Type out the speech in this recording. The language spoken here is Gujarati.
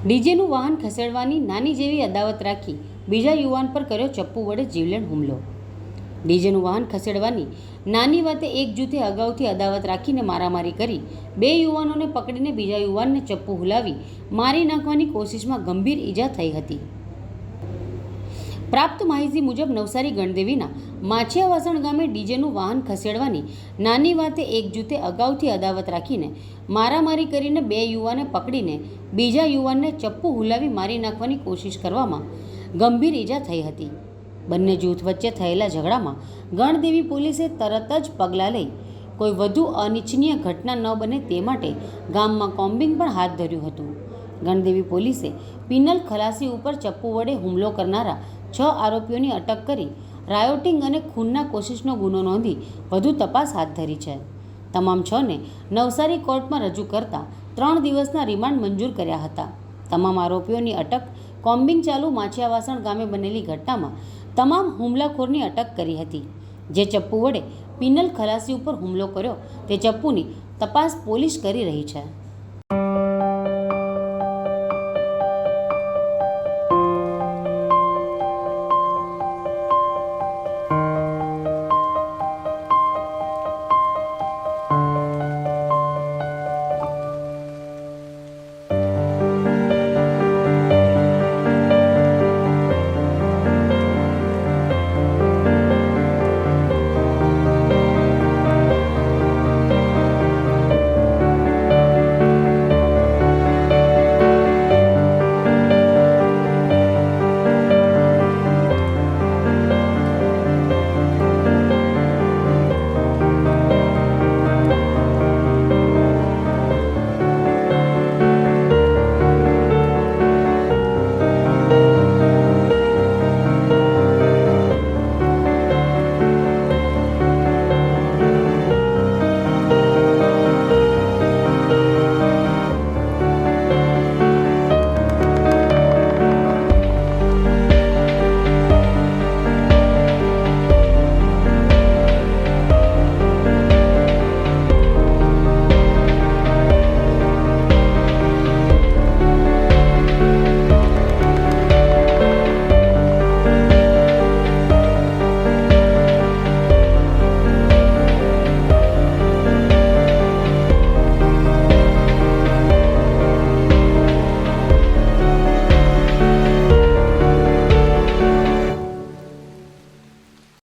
ડીજેનું વાહન ખસેડવાની નાની જેવી અદાવત રાખી બીજા યુવાન પર કર્યો ચપ્પુ વડે જીવલેણ હુમલો. ડીજેનું વાહન ખસેડવાની નાની વાતે એક જૂથે અગાઉથી અદાવત રાખીને મારામારી કરી 2 યુવાનોને પકડીને બીજા યુવાનને ચપ્પુ હુલાવી મારી નાખવાની કોશિશમાં ગંભીર ઈજા થઈ હતી. પ્રાપ્ત માહિતી મુજબ નવસારી ગણદેવીના માછિયાવાસણ ગામે ડીજેનું વાહન ખસેડવાની નાની વાતે એક જૂથે અગાઉથી અદાવત રાખીને મારામારી કરીને 2 યુવાને પકડીને બીજા યુવાનને ચપ્પુ હુલાવી મારી નાખવાની કોશિશ કરવામાં ગંભીર ઈજા થઈ હતી. બંને જૂથ વચ્ચે થયેલા ઝઘડામાં ગણદેવી પોલીસે તરત જ પગલાં લઈ કોઈ વધુ અનિચ્છનીય ઘટના ન બને તે માટે ગામમાં કોમ્બિંગ પણ હાથ ધર્યું હતું. ગણદેવી પોલીસે પિનલ ખલાસી ઉપર ચપ્પુ વડે હુમલો કરનારા 6 આરોપીઓની અટક કરી રાયોટિંગ અને ખૂનના કોશિશનો ગુનો નોંધી વધુ તપાસ હાથ ધરી છે. તમામ 6ને નવસારી કોર્ટમાં રજૂ કરતા 3 દિવસના રિમાન્ડ મંજૂર કર્યા હતા. તમામ આરોપીઓની અટક કોમ્બિંગ ચાલુ માછિયાવાસણ ગામે બનેલી ઘટનામાં તમામ હુમલાખોરની અટક કરી હતી. જે ચપ્પુ વડે પિનલ ખલાસી ઉપર હુમલો કર્યો તે ચપ્પુની તપાસ પોલીસ કરી રહી છે.